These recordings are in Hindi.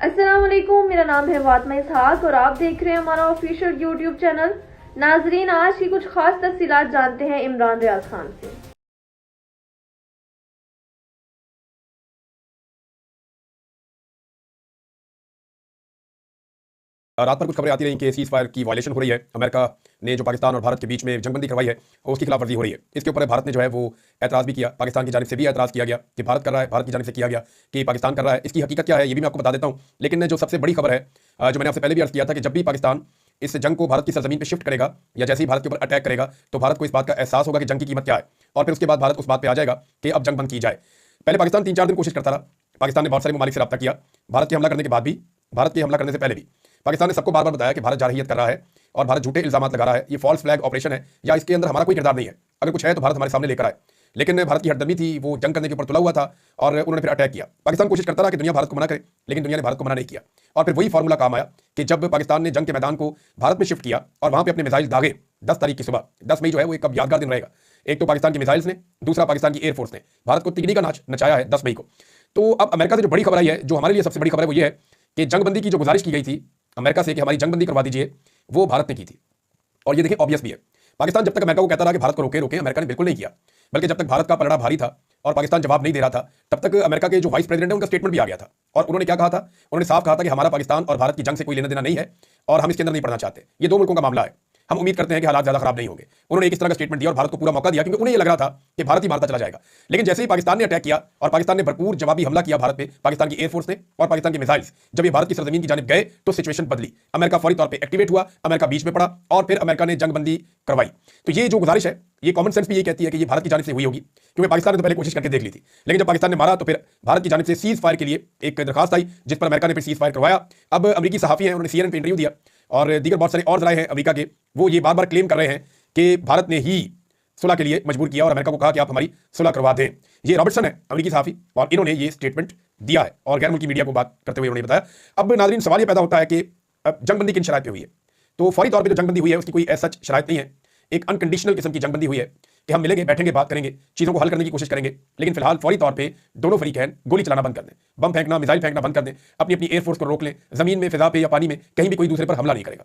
अस्सलाम वालेकुम, मेरा नाम है फातिमा इसहाक और आप देख रहे हैं हमारा ऑफिशियल यूट्यूब चैनल। नाजरीन, आज की कुछ खास तफसीलात जानते हैं इमरान रियाज खान से। रात भर कुछ खबरें आती रही कि सीज फायर की वायलेशन हो रही है। अमेरिका ने जो पाकिस्तान और भारत के बीच में जंगबंदी करवाई है उसकी खिलाफवर्जी हो रही है। इसके ऊपर भारत ने जो है वो एतराज़ भी किया, पाकिस्तान की जानिब से भी एतराज़ किया गया कि भारत कर रहा है, भारत की जानिब से किया गया कि पाकिस्तान कर रहा है। इसकी हकीकत क्या है ये भी मैं आपको बता देता हूँ। लेकिन जो सबसे बड़ी खबर है, जो मैंने आपसे पहले भी अर्ज़ किया था कि जब भी पाकिस्तान इस जंग को भारत की सरजमीन पर शिफ्ट करेगा या जैसे ही भारत के ऊपर अटैक करेगा तो भारत को इस बात का एहसास होगा कि जंग की कीमत क्या है, और फिर उसके बाद भारत उस बात पर आ जाएगा कि अब जंग बंद की जाए। पहले पाकिस्तान 3-4 दिन कोशिश करता रहा। पाकिस्तान ने बहुत सारे ममालिक से रब्ता किया, भारत के हमला करने के बाद भी, भारत के हमला करने से पहले भी पाकिस्तान ने सबको बार बार बताया कि भारत जारहियत कर रहा है और भारत झूठे इल्जामात लगा रहा है, ये फॉल्स फ्लैग ऑपरेशन है या इसके अंदर हमारा कोई किरदार नहीं है, अगर कुछ है तो भारत हमारे सामने लेकर आए। लेकिन भारत की हरदमी थी, वो जंग करने के ऊपर तुला हुआ था और उन्होंने फिर अटैक किया। पाकिस्तान कोशिश करता रहा कि दुनिया भारत को मना करे, लेकिन दुनिया ने भारत को मना नहीं किया। और फिर वही फार्मूला काम आया कि जब पाकिस्तान ने जंग के मैदान को भारत में शिफ्ट किया और वहां पर अपने मिसाइल दागे 10 तारीख की सुबह, 10 मई जो है वो एक कब यादगार दिन रहेगा। एक तो पाकिस्तान की मिसाइल्स ने, दूसरा पाकिस्तान की एयरफोर्स ने भारत को तिगड़ी का नाच नचाया है 10 मई को। तो अब अमेरिका से जो बड़ी खबर आई है, जो हमारे लिए सबसे बड़ी खबर है, वो ये है कि जंगबंदी की जो गुजारिश की गई थी अमेरिका से कि हमारी जंगबंदी करवा दीजिए, वो भारत ने की थी। और ये देखिए ऑब्वियस भी है, पाकिस्तान जब तक अमेरिका को कहता रहा कि भारत को रोके रोके, अमेरिका ने बिल्कुल नहीं किया। बल्कि जब तक भारत का पलड़ा भारी था और पाकिस्तान जवाब नहीं दे रहा था, तब तक अमेरिका के जो वाइस प्रेसिडेंट है उनका स्टेटमेंट भी आ गया था। और उन्होंने क्या कहा था? उन्होंने साफ कहा था कि हमारा पाकिस्तान और भारत की जंग से कोई लेना देना नहीं है और हम इसके अंदर नहीं पड़ना चाहते। ये दो मुल्कों का मामला है, हम उम्मीद करते हैं कि हालात ज्यादा खराब नहीं होंगे। उन्होंने एक इस तरह का स्टेटमेंट दिया और भारत को पूरा मौका दिया, क्योंकि उन्हें ये लग रहा था कि भारत ही मारता चला जाएगा। लेकिन जैसे ही पाकिस्तान ने अटैक किया और पाकिस्तान ने भरपूर जवाबी हमला किया भारत पे, पाकिस्तान की एयरफोर्स ने और पाकिस्तान के मिसाइल्स जब ये भारत की सरजमीन की जानिब गए तो सिचुएशन बदली। अमेरिका फौरी तौर पर एक्टिवेट हुआ, अमेरिका बीच में पड़ा और फिर अमेरिका ने जंगबंदी करवाई। तो ये जो गुजारिश है, ये कॉमन सेंस भी ये कहती है कि ये भारत की जानिब से हुई होगी, क्योंकि पाकिस्तान ने तो पहले कोशिश करके देख ली थी। लेकिन जब पाकिस्तान ने मारा तो फिर भारत की जानिब से सीज फायर के लिए एक दरखास्त आई, जिस पर अमेरिका ने फिर सीज फायर करवाया। अब अमेरिकी सहाफी हैं, उन्होंने CNN पे इंटरव्यू दिया और दीगर बहुत सारे और जराए हैं अमेरिका के, वो ये बार बार क्लेम कर रहे हैं कि भारत ने ही सुलह के लिए मजबूर किया और अमेरिका को कहा कि आप हमारी सुलह करवा दें। ये रॉबर्टसन है अमेरिकी सहाफी और इन्होंने ये स्टेटमेंट दिया है और गैर मुल्की मीडिया को बात करते हुए उन्होंने बताया। अब नाज़रीन, सवाल ये पैदा होता है कि जंगबंदी किन शराइत पे हुई है? तो फौरी तौर पे जो जंगबंदी हुई है उसकी कोई ऐसा शराइत नहीं है, एक अनकंडीशनल किस्म की जंगबंदी हुई है कि हम मिलेंगे, बैठेंगे, बात करेंगे, चीज़ों को हल करने की कोशिश करेंगे, लेकिन फिलहाल फौरी तौर पे दोनों फरीकैन गोली चलाना बंद कर दें, बम फेंकना, मिसाइल फेंकना बंद कर दें, अपनी अपनी एयरफोर्स को रोक लें, जमीन में, फिजा पे या पानी में कहीं भी कोई दूसरे पर हमला नहीं करेगा।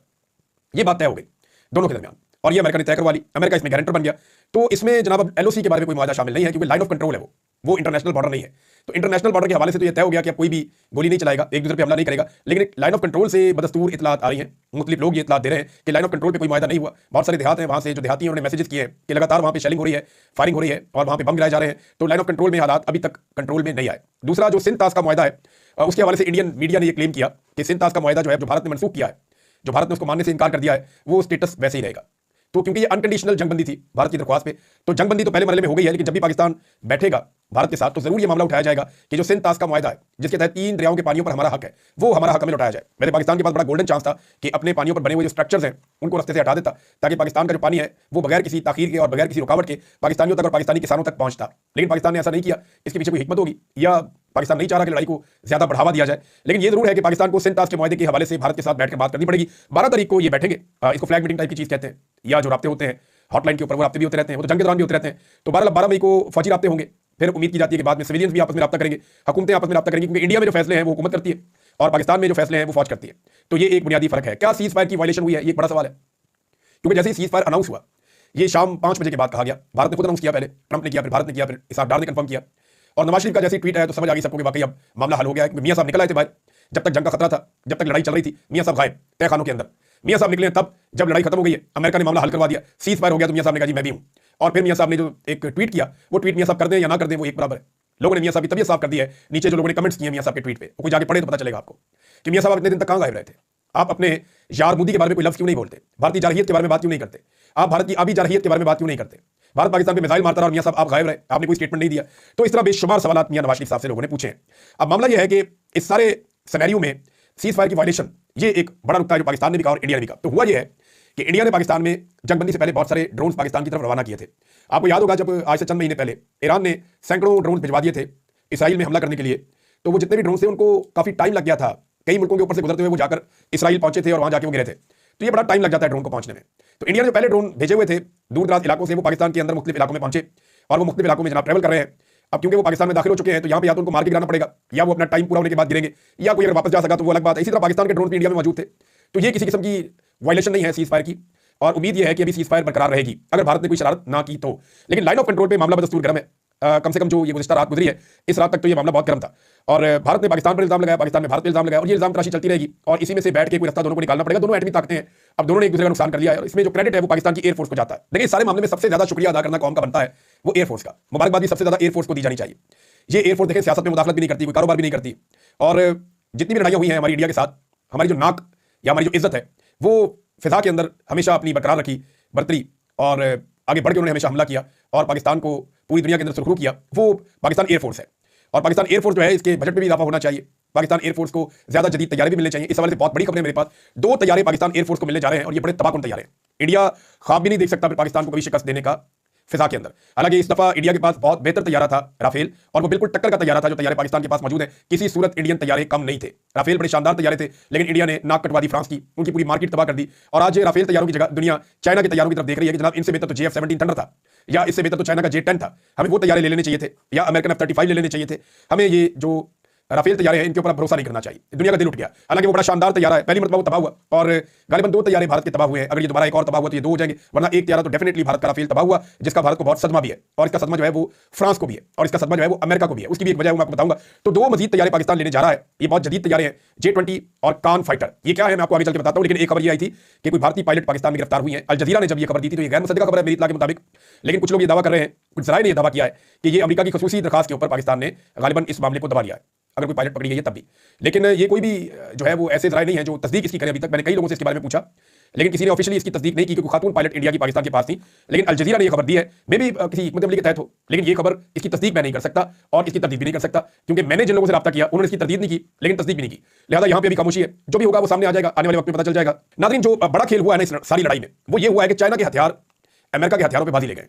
ये बात तय हो गई दोनों के दरमियान और ये अमेरिका ने तय करवा ली। अमेरिका इसमें गारंटर बन गया। तो इसमें जनाब अब LOC के बारे में कोई मुआहदा शामिल नहीं है, क्योंकि लाइन ऑफ कंट्रोल है वो इंटरनेशनल बॉर्डर नहीं है। तो इंटरनेशनल बॉर्डर के हवाले से तो ये तय हो गया कि अब कोई भी गोली नहीं चलाएगा, एक दूसरे पे हमला नहीं करेगा। लेकिन लाइन ऑफ कंट्रोल से बदस्तूर इतलात आ रही हैं, मुख्तलिफ लोग ये इतलात दे रहे हैं कि लाइन ऑफ कंट्रोल पे कोई मुआहदा नहीं हुआ। बहुत सारे देहात हैं, वहाँ से जो देहाती हैं उन्होंने मैसेजेस किए हैं कि लगातार वहाँ पे शेलिंग हो रही है, फायरिंग हो रही है और वहाँ पे बम गिराए जा रहे हैं। तो लाइन ऑफ कंट्रोल में हालात अभी तक कंट्रोल में नहीं आए। दूसरा जो सिंध ताश का मुआहदा है, उसके हवाले से इंडियन मीडिया ने यह क्लेम किया कि सिंध ताश का मुआहदा जो है, जो भारत ने मनसूख किया है, जो भारत ने उसको मानने से इनकार कर दिया है, वो स्टेटस वैसे ही रहेगा। तो क्योंकि ये अनकंडीशनल जंगबंदी थी भारत की दरख्वास्त पे, तो जंगबंदी तो पहले मरहले में हो गई है। लेकिन जब भी पाकिस्तान बैठेगा भारत के साथ तो जरूर ये मामला उठाया जाएगा कि जो सिंध ताश का मुआहदा है, जिसके तहत 3 दरियाओं के पानियों पर हमारा हक है, वो हमारा हक हमें लौटाया जाए। मेरे पाकिस्तान के पास बड़ा गोल्डन चांस था कि अपने पानियों पर बने हुए जो स्ट्रक्चर्स हैं उनको रास्ते से हटा देता, ताकि पाकिस्तान का जो पानी है वो बगैर किसी ताखीर के और बगैर किसी रुकावट के पाकिस्तानियों तक और पाकिस्तानी किसानों तक पहुंचता। लेकिन पाकिस्तान ने ऐसा नहीं किया। इसके पीछे कोई हिकमत होगी या पाकिस्तान नहीं चाह रहा कि लड़ाई को ज्यादा बढ़ावा दिया जाए। लेकिन ये जरूर है कि पाकिस्तान को सिंध ताश के मुआहदे के हवाले से भारत के साथ बैठकर बात करनी पड़ेगी। 12 तारीख को ये बैठेंगे, इसको फ्लैग मीटिंग टाइप की चीज कहते हैं, या जो राब्ते होते हैं हॉटलाइन के ऊपर, वो राब्ते भी होते रहते हैं, वो तो जंग के दौरान भी होते रहते हैं। तो 12 मई को फौजी राब्ते होंगे, फिर उम्मीद की जाती है कि बाद में सिविलियंस भी आपस में रब्ता करेंगे, हुकूमतें आपस में रब्ता करेंगी, क्योंकि इंडिया में जो फैसले हैं वो हुकूमत करती है और पाकिस्तान में जो फैसले हैं वो फौज करती है। तो ये एक बुनियादी फर्क है। क्या सीज फायर की वायलेशन हुई है? ये एक बड़ा सवाल है, क्योंकि जैसे ही सीज फायर अनाउंस हुआ, ये शाम 5 बजे के बाद कहा गया। भारत ने खुद अनाउंस किया, पहले ट्रंप ने किया, फिर भारत ने किया, फिर इसाक डार ने कंफर्म किया और नवाज शरीफ का जैसे ट्वीट आया तो समझ आ गई सबको कि वाकई अब मामला हल हो गया है। क्योंकि मियां साहब निकल आए थे बाहर, जब तक जंग का खतरा था, जब तक लड़ाई चल रही थी, मियां साहब गायब तय खानों के अंदर। मियां साहब निकले तब जब लड़ाई खत्म हो गई है, अमेरिका ने मामला हल करवा दिया, सीज फायर हो गया, तो मियां साहब ने कहा जी मैं भी हूं। और फिर मियां साहब ने जो एक ट्वीट किया, वो ट्वीट मियां साहब कर दें या ना कर दें वो एक बराबर है। लोगों ने मियां साहब की तबीयत साफ कर दी है। नीचे जो लोगों ने कमेंट्स किए मियां साहब के ट्वीट पे, वो कोई जाके पढ़े तो पता चलेगा आपको कि मियां साहब इतने दिन तक कहां गायब रहे थे। आप अपने यार मोदी के बारे में कोई लफ्ज क्यों नहीं बोलते? भारतीय जारहियत के बारे में बात क्यों नहीं करते? आप भारत की आबी जारहियत के बारे में बात क्यों नहीं करते? भारत पाकिस्तान पे मिसाइल मारता रहा और मियां साहब आप गायब रहे, आपने कोई स्टेटमेंट नहीं दिया। तो इस तरह बेशुमार सवाल मियां नवाज शरीफ साहब से लोगों ने पूछे हैं। अब मामला यह है कि इस सारे सिनेरियो में सीज फायर की वायलेशन ये एक बड़ा नुकता है जो पाकिस्तान ने भी कहा और इंडिया ने भी कहा। तो हुआ यह है कि इंडिया ने पाकिस्तान में जंगबंदी से पहले बहुत सारे ड्रोन पाकिस्तान की तरफ रवाना किए थे। आपको याद होगा जब आज से चंद महीने पहले ईरान ने सैकड़ों ड्रोन भिजवा दिए थे इसराइल में हमला करने के लिए, तो वो जितने भी ड्रोन थे उनको काफी टाइम लग गया था। कई मुल्कों के ऊपर से गुजरते हुए वो जाकर इसराइल पहुंचे थे और वहां जाके वो गिरे थे। तो ये बड़ा टाइम लग जाता है ड्रोन को पहुंचने में। तो इंडिया ने जो पहले ड्रोन भेजे हुए थे दूर दराज इलाकों से, वो पाकिस्तान के अंदर मुख्तलिफ इलाकों में पहुंचे और वो मुख्तलिफ इलाकों में जनाब ट्रैवल कर रहे हैं अब क्योंकि वो पाकिस्तान में दाखिल हो चुके हैं तो यहाँ पे या तो उनको मार के गिराना पड़ेगा या वो अपना टाइम पूरा होने के बाद गिरेंगे, या कोई अगर वापस जा सका तो वो अलग बात है। इसी तरह पाकिस्तान के ड्रोन भी इंडिया में मौजूद थे, तो ये किसी किस्म की वायलेशन नहीं है सीज फायर की, और उम्मीद ये है कि अभी सीज फायर बरकरार रहेगी अगर भारत ने कोई शरारत ना की तो। लेकिन लाइन ऑफ कंट्रोल पे मामला बदस्तूर गर्म है। कम से कम जो ये गुज़िश्ता रात गुजरी है, इस रात तक तो ये मामला बहुत गर्म था, और भारत ने पाकिस्तान पर इल्जाम लगाया, पाकिस्तान ने भारत पर इल्जाम लगाया, और ये इल्जाम तराशी चलती रहेगी, और इसी में से बैठ के कोई रास्ता दोनों को निकालना पड़ेगा। दोनों एटमी ताकतें हैं, अब दोनों ने एक दूसरे का नुकसान कर लिया है, और इसमें जो क्रेडिट है वो पाकिस्तान की एयरफोर्स को जाता है। लेकिन इस सारे मामले में सबसे ज्यादा शुक्रिया अदा करना कौम का बनता है, वो एयरफोर्स का। मुबारकबाद भी सबसे ज्यादा एयरफोर्स को दी जानी चाहिए। ये एयरफोर्स देखें सियासत में मुदाखलत भी नहीं करती, कोई कारोबार भी नहीं करती, और जितनी भी लड़ाइयाँ हुई हैं हमारी इंडिया के साथ, हमारी जो नाक या हमारी जो इज्जत है वो फिजा के अंदर हमेशा अपनी बरकरार रखी, बरतरी, और आगे बढ़ के उन्होंने हमेशा हमला किया और पाकिस्तान को पूरी दुनिया के अंदर सुरखरू किया, वो पाकिस्तान एयरफोर्स है। और पाकिस्तान एयरफोर्स जो है इसके बजट में भी इजाफा होना चाहिए, पाकिस्तान एयरफोर्स को ज्यादा जदीद तैयारे भी मिलने चाहिए। इस हवाले से बहुत बड़ी खबरें मेरे पास, 2 तैयारे पाकिस्तान एयरफोर्स को मिलने जा रहे हैं, और ये बड़े तबाहकुन तैयारे हैं। इंडिया ख्वाब भी नहीं देख सकता पाकिस्तान को कभी शिकस्त देने का फिजा के अंदर। हालांकि इस दफा इंडिया के पास बहुत बेहतर तैयारा था राफेल, और वो बिल्कुल टक्कर का तैयारा था जो तैयारे पाकिस्तान के पास मौजूद है। किसी सूरत इंडियन तैयारे कम नहीं थे, राफेल बड़े शानदार तैयारे थे, लेकिन इंडिया ने नाक कटवा दी फ्रांस की, उनकी पूरी मार्केट तबाह कर दी। और आज राफेल तैयारों की जगह दुनिया चाइना के तैयारों की तरफ देख रही है कि जनाब इनसे बेहतर तो JF-17 थंडर था, या इससे बेहतर तो चाइना का J-10 था, हमें वो तैयारे ले लेने चाहिए थे, या अमेरिकन F-35 ले लेने चाहिए थे। हमें ये जो राफेल तैयारे हैं इनके ऊपर भरोसा नहीं करना चाहिए, दुनिया का दिल उठ गया। हालांकि वो बड़ा शानदार तैयारा है, पहली मरतबा वो तबाह हुआ, और गालिबन 2 तैयारे भारत के तबाह हुए हैं। अगर ये दोबारा एक और तबाह हुआ तो ये 2 हो जाएंगे, वरना एक तैयारा तो डेफिनेटली भारत का राफेल तबाह हुआ, जिसका भारत को बहुत सदमा भी है, और इसका सदमा जो है वो फ्रांस को भी है, और इसका सदमा जो है वो अमेरिका को भी है। उसकी भी एक वजह मैं आपको बताऊंगा। तो 2 मजीद तैयारे पाकिस्तान लेने जा रहा है, ये बहुत जदीद तैयारे हैं, J-20 और कान फाइटर। ये क्या है मैं आपको आगे चल के बताता हूं, लेकिन एक खबर ये आई थी कि कोई भारतीय पायलट पाकिस्तान में गिरफ्तार हुई है। अल जजीरा ने जब ये खबर दी थी तो ये गैर मुसद्दका खबर है मेरी इत्तला के मुताबिक, लेकिन कुछ लोग ये दावा कर रहे हैं, कुछ जराए ने ये दावा किया है कि ये अमेरिका की खसूसी दरखास्त के ऊपर पाकिस्तान ने गालिबन इस मामले को दबा लिया है, अगर कोई पायलट पकड़ी गई है तब भी। लेकिन ये कोई भी जो है वो ऐसे जराए नहीं है जो तस्दीक इसकी करें। अभी तक मैंने कई लोगों से इसके बारे में पूछा, लेकिन किसी ने ऑफिशियली इसकी तस्दीक नहीं की कि कोई खातून पायलट इंडिया की पाकिस्तान के पास थी। लेकिन अल जजीरा ने ये खबर दी है, मे भी किसी हिकमत अमली के तहत हो, लेकिन ये खबर इसकी तस्दीक मैं नहीं कर सकता और इसकी तरदीद भी नहीं कर सकता, क्योंकि मैंने जिन लोगों से रब्ता किया उन्होंने इसकी तरदीद नहीं की, लेकिन तस्दीक भी नहीं की। लिहाजा यहाँ पे भी खामोशी है, जो भी होगा वो सामने आ जाएगा, आने वाले वक्त में पता चल जाएगा। नाज़रीन, जो बड़ा खेल हुआ है ना इस सारी लड़ाई में, वो ये हुआ है कि चाइना के हथियार अमेरिका के हथियारों पर बाजी ले गए,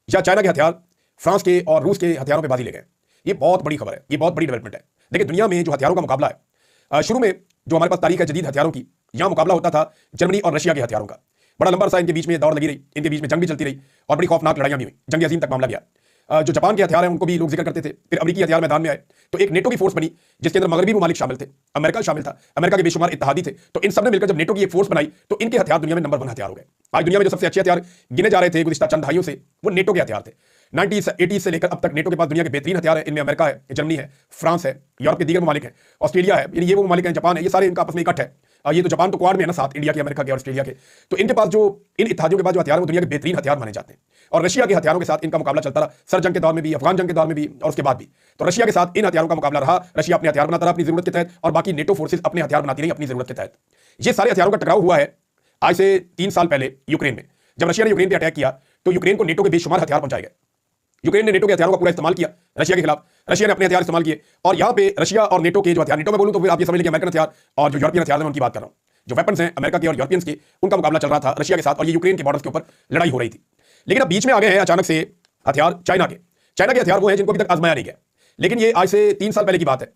या चाइना के हथियार फ्रांस के और रूस के हथियारों पर बाजी ले गए। ये बहुत बड़ी खबर है, ये बहुत बड़ी डेवलपमेंट है। देखिए, दुनिया में जो हथियारों का मुकाबला है, शुरू में जो हमारे पास तारीख है जदीद हथियारों की, यहाँ मुकाबला होता था जर्मनी और रशिया के हथियारों का। बड़ा लंबा अरसा इनके बीच में दौड़ लगी रही, इनके बीच में जंग भी चलती रही, और बड़ी खौफनाक लड़ाइयाँ भी हुई, जंग अजीम तक मामला गया। जो जापान के हथियार हैं उनको भी लोग जिक्र करते थे। फिर अमेरिकी हथियार मैदान में आए, तो एक नेटो की फोर्स बनी जिसके अंदर मगरबी ममालिक शामिल थे, अमेरिका शामिल था, अमेरिका के बेशुमार इत्तेहादी थे। तो इन सबने मिलकर जब नेटो की एक फोर्स बनाई तो इनके हथियार दुनिया में नंबर 1 हथियार हो गए। आज दुनिया में जो सबसे अच्छे हथियार गिने जा रहे थे गुज़िश्ता चंद दहाइयों से, वो नेटो के हथियार थे। 90s 80s से लेकर अब तक नेटो के पास दुनिया के बेहतरीन हथियार है। इनमें अमेरिका है, जर्मनी है, फ्रांस है, यूरोप के दीगर ममालिक हैं, ऑस्ट्रेलिया है, ये वो ममालिक हैं, जापान है, ये सारे इनका आपस में इकट्ठ है। ये तो जापान तो क्वाड में है ना, साथ इंडिया के, अमेरिका के और ऑस्ट्रेलिया के। तो इनके पास जो इन इत्तेहादियों के पास जो हथियार है वो दुनिया के बेहतरीन हथियार माने जाते हैं, और रशिया के हथियारों के साथ इनका मुकाबला चलता रहा, सर जंग के दौर में भी, अफगान जंग के दौर में भी, और उसके बाद भी। तो रशिया के साथ इन हथियारों का मुकाबला रहा। रशिया अपने हथियार बनाता रहा अपनी जरूरत के तहत, और बाकी नेटो फोर्सेस अपने हथियार बनाती रही अपनी जरूरत के तहत। ये सारे हथियारों का टकराव हुआ है आज से 3 साल पहले यूक्रेन में। जब रशिया ने यूक्रेन पर अटैक किया तो यूक्रेन को नेटो के बेशुमार हथियार पहुंचाए गए। यूक्रेन ने नेटो के हथियारों का पूरा इस्तेमाल किया रशिया के खिलाफ, रशिया ने अपने हथियार इस्तेमाल किए, और यहाँ पे रशिया और नेटो के जो हथियार, नेटो में बोलूं तो फिर आप ये समझ लीजिए अमेरिकन हथियार और जो यूरोपियन हथियार हैं उनकी बात कर रहा हूं, जो वेपन्स हैं अमेरिका के और यूरोपियंस के, उनका मुकाबला चल रहा था रशिया के साथ, और ये यूक्रेन के बॉर्डर्स के ऊपर लड़ाई हो रही थी। लेकिन अब बीच में आ गए हैं अचानक से हथियार चाइना के। चाइना के हथियार वो हैं जिनको अभी तक आजमाया नहीं गया, लेकिन ये आज से 3 साल पहले की बात है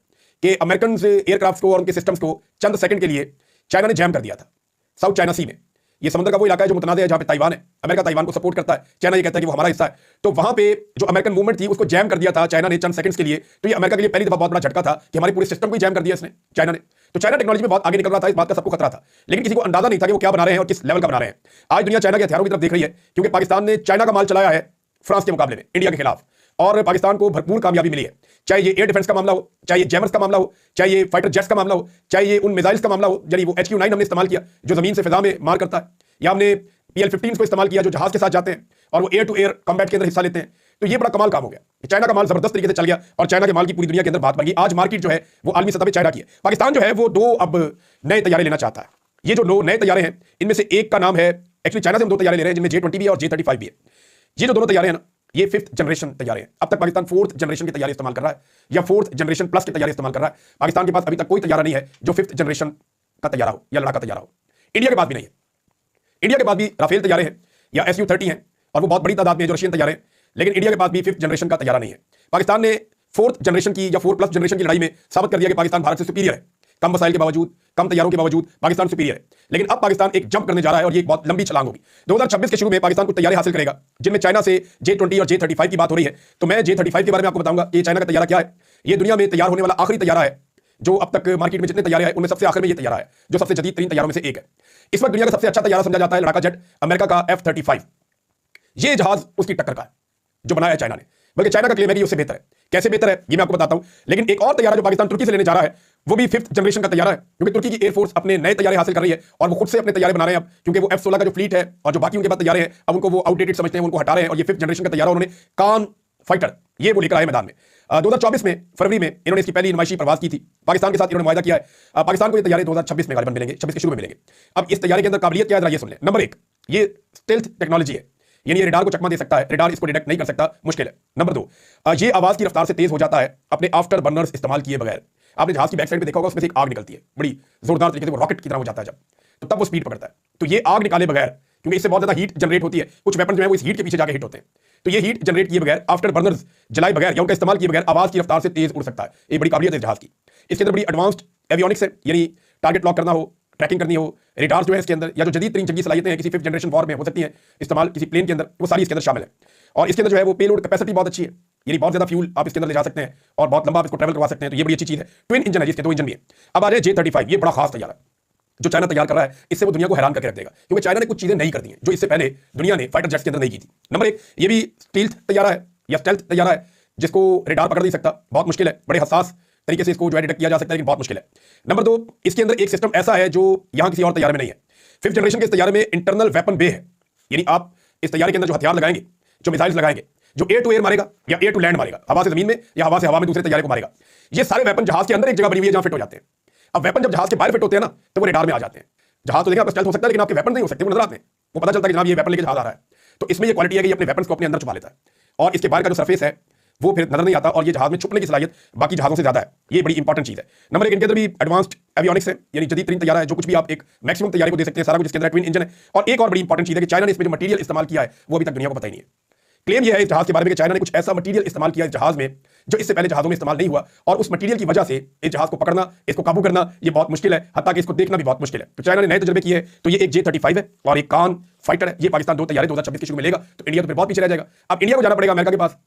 कि अमेरिकन एयरक्राफ्ट को और उनके सिस्टम्स को चंद सेकंड के लिए चाइना ने जैम कर दिया था साउथ चाइना सी में। ये समुद्र का वो इलाका है जो मुतनाज़ है, जहां पे ताइवान है, अमेरिका ताइवान को सपोर्ट करता है, चाइना ये कहता है कि वो हमारा हिस्सा है। तो वहां पे जो अमेरिकन मूवमेंट थी उसको जैम कर दिया था चाइना ने चंद सेकंड्स के लिए। तो ये अमेरिका के लिए पहली दफा बहुत बड़ा झटका था कि हमारे पूरे सिस्टम को ही जैम कर दिया इसने, चाइना ने। तो चाइना टेक्नोलॉजी में बहुत आगे निकल रहा था, इस बात का सबको खतरा था, लेकिन किसी को अंदाजा नहीं था कि वो क्या बना रहे हैं और किस लेवल का बना रहे हैं। आज दुनिया चाइना के हथियारों की तरफ देख रही है, क्योंकि पाकिस्तान ने चाइना का माल चलाया है फ्रांस के मुकाबले में इंडिया के खिलाफ, और पाकिस्तान को भरपूर कामयाबी मिली है। चाहे ये एयर डिफेंस का मामला हो, चाहे ये जैमर्स का मामला हो, चाहे ये फाइटर जेट्स का मामला हो, चाहे ये उन मिसाइल्स का मामला हो, यानी वो HQ-9 हमने इस्तेमाल किया जो जमीन से फिजा में मार करता है, या हमने PL-15 को इस्तेमाल किया जो जहाज के साथ जाते हैं और वो एयर टू एयर कॉम्बैट के अंदर हिस्सा लेते हैं। तो ये बड़ा कमाल काम हो गया। चाइना का माल जबरदस्त तरीके से चल गया, और चाइना के माल की पूरी दुनिया के अंदर बात बन गई। आज मार्केट जो है वो आलमी सतह पे चाइना की है। पाकिस्तान जो है वो 2 अब नए तैयारे लेना चाहता है। ये जो 2 नए तैयारे हैं, इनमें से एक का नाम है, एक्चुअली चाइना से हम 2 तैयारे ले रहे हैं जिनमें J-20 भी है और J-35 भी है। ये जो दोनों तैयारे हैं ना, ये 5th जनरेशन तैयारे हैं। अब तक पाकिस्तान 4th जनरेशन की तैयारी इस्तेमाल कर रहा है, या 4th जनरेशन प्लस की तैयारी इस्तेमाल कर रहा है। पाकिस्तान के पास अभी तक कोई तैयारा नहीं है जो 5th जनरेशन का तैयारा हो या लड़ाका तैयारा हो। इंडिया के पास भी नहीं है। इंडिया के पास भी राफेल तैयारे हैं या Su-30 हैं, और वो बहुत बड़ी तादाद में जो रशियन तैयारे हैं, लेकिन इंडिया के पास भी 5th जनरेशन का तैयारा नहीं है। पाकिस्तान ने 4th जनरेशन की या 4+ जनरेशन की लड़ाई में साबित कर दिया कि पाकिस्तान भारत से सुपीरियर है, कम वसाइल के बावजूद, कम तैयारों के बावजूद पाकिस्तान सुपीरियर है, लेकिन अब पाकिस्तान एक जंप करने जा रहा है और ये एक बहुत लंबी छलांग होगी। 2026 के शुरू में पाकिस्तान कुछ तैयारी हासिल करेगा जिनमें चाइना से J-20 और J-35 की बात हो रही है। तो मैं J-35 के बारे में आपको बताऊंगा कि चाइना का तैयारा क्या है। ये दुनिया में तैयार होने वाला आखिरी तैयारा है जो अब तक मार्केट में जितने तैयारे हैं उनमें सबसे आखिर में ये तैयारा है जो सबसे जदीद तरीन तैयारों में से एक है। इस वक्त दुनिया का सबसे अच्छा तैयारा समझा जाता है लड़ाका जेट अमेरिका का F-35। ये जहाज उसकी टक्कर का है जो बनाया है चाइना ने, बल्कि चाइना का क्लेम है कि उससे बेहतर है। कैसे बेहतर है ये मैं आपको बताता हूं। लेकिन एक और तैयारा जो पाकिस्तान तुर्की से लेने जा रहा है वो भी 5th जनरेशन का तैयारा है, क्योंकि तुर्की की एयरफोर्स अपने नए तैयारे हासिल कर रही है और वो खुद से अपने तैयारे बना रहे हैं अब, क्योंकि वो F-16 का जो फ्लीट है और जो बाकी उनके पास तैयारे हैं अब उनको वो आउटडेटेड समझते हैं, उनको हटा रहे हैं और ये 5th जनरेशन का तैयारा उन्होंने कान फाइटर ये वो लेकर आए मैदान में। 2024 में फरवरी में इन्होंने इसकी पहली नुमाइशी परवाज की थी। पाकिस्तान के साथ इन्होंने वायदा किया है पाकिस्तान को ये तैयारे 2026 में गालिबन मिलेंगे, 26 के शुरू में मिलेंगे। अब इस तैयारे के अंदर काबिलियत क्या है जरा ये सुन लें। नंबर 1, ये स्टेल्थ टेक्नोलॉजी है, यानी ये रेडार को चकमा दे सकता है, रेडार इसको डिटेक्ट नहीं कर सकता, मुश्किल है। नंबर 2, ये आवाज की रफ्तार से तेज हो जाता है अपने आफ्टर बर्नर्स इस्तेमाल किए बगैर। आपने जहाज की बैक साइड पे देखा होगा उसमें से एक आग निकलती है बड़ी जोरदार तरीके से, वो रॉकेट की तरह हो जाता है जब, तो तब वो स्पीड पकड़ता है। तो ये आग निकाले बगैर, क्योंकि इससे बहुत ज्यादा हीट जनरेट होती है, कुछ वेपन जो है वो इस हीट के पीछे जाके हिट होते हैं, तो ये हीट जनरेट किए बगैर आफ्टर बर्नर्स जलाए बगैर या उनका इस्तेमाल किए बगैर आवाज की रफ्तार से तेज उड़ सकता है। ये बड़ी काबिलियत है जहाज की। इसके अंदर बड़ी एडवांस्ड एवियोनिक्स है, यानी टारगेट लॉक करना हो, ट्रैकिंग करनी हो, रेडार जो है इसके अंदर या जो जदीद तरीन जंगी सलाहियतें हैं किसी 5th जनरेशन वॉर में हो सकती हैं इस्तेमाल किसी प्लेन के अंदर, वो सारी इसके अंदर शामिल है। और इसके अंदर जो है वो पेलोड कैपेसिटी बहुत अच्छी है, यानी बहुत ज्यादा फ्यूल आप इसके अंदर ले जा सकते हैं और बहुत लंबा आप इसको ट्रैवल करवा सकते हैं, तो ये बड़ी अच्छी चीज है। ट्विन इंजन है, इसके 2 इंजन भी है। अब आ रहे J-35, ये बड़ा खास तैयारा है जो चाइना तैयार कर रहा है। इससे वो दुनिया को हैरान करके रख देगा, क्योंकि चाइना ने कुछ चीजें नहीं कर दी हैं जो इससे पहले दुनिया ने फाइटर जेट्स के अंदर नहीं की थी। नंबर 1, ये भी स्टील्थ तैयारा है या स्टेल्थ तैयारा है जिसको रेडार पकड़ नहीं सकता, बहुत मुश्किल है, बड़े हसास तरीके से इसको जो है डिटेक्ट किया जा सकता है, लेकिन बहुत मुश्किल है। नंबर 2, इसके अंदर एक सिस्टम ऐसा है जो यहां किसी और तैयारे में नहीं है। 5th जनरेशन के इस तैयारे में इंटरनल वेपन बे है, यानी आप इस तैयारे के अंदर जो हथियार लगाएंगे, जो मिसाइल्स लगाएंगे, जो एयर टू एयर मारेगा या एयर टू लैंड मारेगा, हवा से जमीन में या हवा से हवा में दूसरे तैयारे को मारेगा, ये सारे वेपन जहाज के अंदर एक जगह बनी हुई है जहां फिट हो जाते हैं। अब वेपन जब जहाज के बाहर फिट होते हैं ना तो वो रेडार में आ जाते हैं। जहाज तो देखिए आपका स्टेल्थ हो सकता है लेकिन आपके वेपन नहीं हो सकते, वो नजर आते हैं, वो पता चलता है कि जनाब ये वेपन लेके जहाज आ रहा है। तो इसमें ये क्वालिटी है कि ये अपने वेपन्स को अपने अंदर छुपा लेता है और इसके बाहर का जो सरफेस है वो फिर नजर नहीं आता और ये जहाज में छुपने की सलाहियत बाकी जहाजों से ज्यादा है। ये बड़ी इंपॉर्टेंट चीज है। नंबर 1, इनके अंदर भी एडवांस्ड एवियोनिक्स है, यानी जदीद तरीन तैयारा है, जो कुछ भी आप एक मैक्सिमम तैयारी को दे सकते हैं, सारा कुछ इसके अंदर ट्विन इंजन है। और एक और बड़ी इंपॉर्टेंट चीज है कि चाइना ने इसमें जो मटेरियल इस्तेमाल किया है वो अभी तक दुनिया को पता ही नहीं है। क्लेम यह है इस जहाज के बारे में कि चाइना ने कुछ ऐसा मटेरियल इस्तेमाल किया इस जहाज में जो इससे पहले जहाजों में इस्तेमाल नहीं हुआ, और उस मटेरियल की वजह से इस जहाज को पकड़ना, इसको काबू करना ये बहुत मुश्किल है, हत्ता कि इसको देखना भी बहुत मुश्किल है। तो चाइना ने नए तजर्बे किए हैं। तो ये एक J-35 है और एक कान फाइटर है। ये पाकिस्तान 2 तैयारे 2026 के शुरू में लेगा, तो इंडिया तो फिर बहुत पीछे रह जाएगा। अब इंडिया को जाना पड़ेगा अमेरिका के पास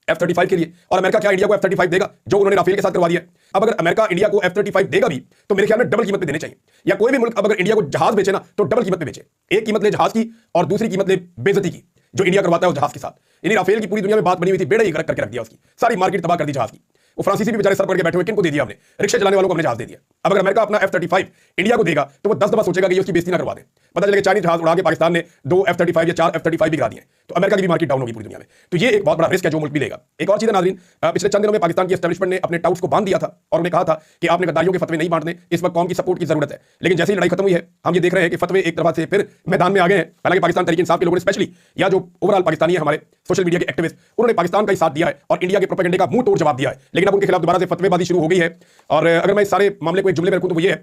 F-35 के लिए, और अमेरिका क्या इंडिया को F-35 देगा जो उन्होंने राफेल के साथ करवा दिया। अब अगर अमेरिका इंडिया को F-35 देगा भी तो मेरे ख्याल में डबल कीमत पे देने चाहिए, या कोई भी मुल्क अब अगर इंडिया को जहाज बेचे ना तो डबल कीमत पे बेचे। एक कीमत ले जहाज की और दूसरी कीमत ले बेइज्जती की जो इंडिया करवाता है उस जहाज के साथ। यानी राफेल की पूरी दुनिया में बात बनी हुई थी, बेड़ा ही गर्क करके रख दिया, उसकी सारी मार्केट तबाह कर दी जहाज की। वो फ्रांसीसी भी बेचारे सर पकड़ के बैठे हुए, किनको दे दिया हमने, रिक्शा चलाने वालों को हमने जहाज दे दिया। अब अगर अमेरिका अपना F-35 इंडिया को देगा तो वो 10 दफा सोचेगा कि उसकी बेइज्जती ना करवा दे। पता चलेगा चाइनीज जहाज उड़ा के पाकिस्तान ने 2 F-35 या 4 F-35 भी गिरा दिए, तो अमेरिका की भी मार्केट डाउन होगी पूरी दुनिया में। तो ये एक बहुत बड़ा रिस्क है जो मुल्क भी लेगा। एक और चीज है नाज़रीन, पिछले चंद दिनों में पाकिस्तान की एस्टेब्लिशमेंट ने अपने टाउट्स को बांध दिया था और उन्हें कहा था कि आपने गद्दारियों के फतवे नहीं बांटने, इस वक्त कौम की सपोर्ट की जरूरत है। लेकिन जैसे ही लड़ाई खत्म हुई है हम ये देख रहे हैं कि फतवे एक तरफ से फिर मैदान में आ गए हैं। हालांकि पाकिस्तान तहरीक इंसाफ के लोगों ने स्पेशली, या जो ओवरऑल पाकिस्तानी है हमारे सोशल मीडिया के एक्टिविस्ट, उन्होंने पाकिस्तान का ही साथ दिया है और इंडिया के प्रोपेगेंडे का मुंह तोड़ जवाब दिया है। लेकिन अब उनके खिलाफ दोबारा से फतवेबाजी शुरू हो गई है। और अगर मैं इस सारे मामले को एक जुमले में रखूं तो वो ये है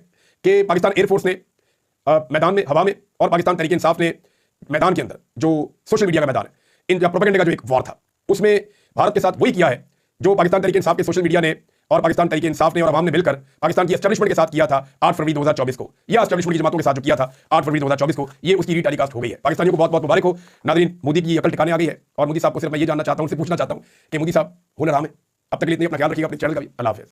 कि पाकिस्तान एयरफोर्स ने मैदान में, हवा में, और पाकिस्तान तहरीक इंसाफ ने मैदान के अंदर, जो सोशल मीडिया का मैदान है, इन प्रोपेगेंडे का जो एक वॉर था उसमें भारत के साथ वही किया है जो पाकिस्तान तहरीक इंसाफ के सोशल मीडिया ने और पाकिस्तान तहरीक इंसाफ ने और आवाम ने मिलकर पाकिस्तान की एस्टेब्लिशमेंट के साथ किया था 8 फरवरी 2024 को, या एस्टेब्लिशमेंट की जमातों के साथ जो किया था 8 फरवरी 2024 को, ये उसकी रीटेलीकास्ट हो गई है। पाकिस्तानियों को बहुत बहुत मुबारक हो। नाज़रीन, मोदी की अकल ठिकाने आ गई है और मोदी साहब को सिर्फ मैं ये जानना चाहता हूं, उनसे पूछना चाहता हूं कि मोदी साहब हुनर आम है। अब तक के लिए इतने अपना ख्याल रखिएगा, अपने चैनल का भी। अल्लाह हाफ़िज़।